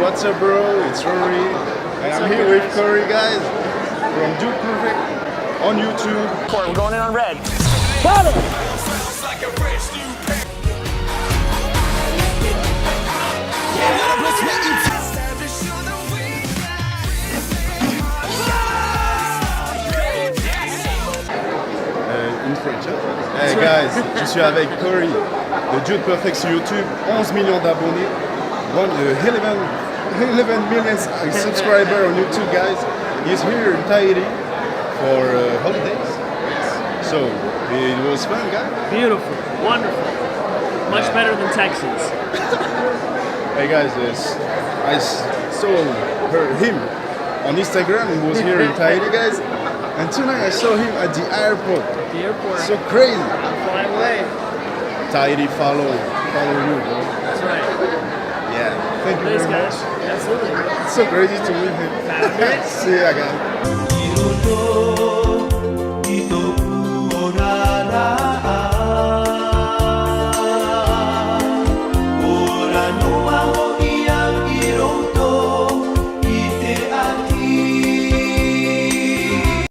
what's up, bro? It's Rory, and I'm here with Corey, guys, from Dude Perfect on YouTube. Corey, we're going in on red. Got it! In French. Hey guys, je suis avec Corey de Dude Perfect sur YouTube, 11 millions d'abonnés, 11 million subscribers on YouTube, guys. He's here in Tahiti for holidays. So it was fun, guys. Beautiful, wonderful. Much better than Texas. Hey guys, I saw him on Instagram. He was here in Tahiti, guys. And tonight I saw him at the airport. The airport. So crazy. Fly away. Tahiti follow you, bro. That's right. Yeah. Thank you Thanks, very guys. much. Absolutely. It's so crazy to meet him. Have a great- See ya, guys. You know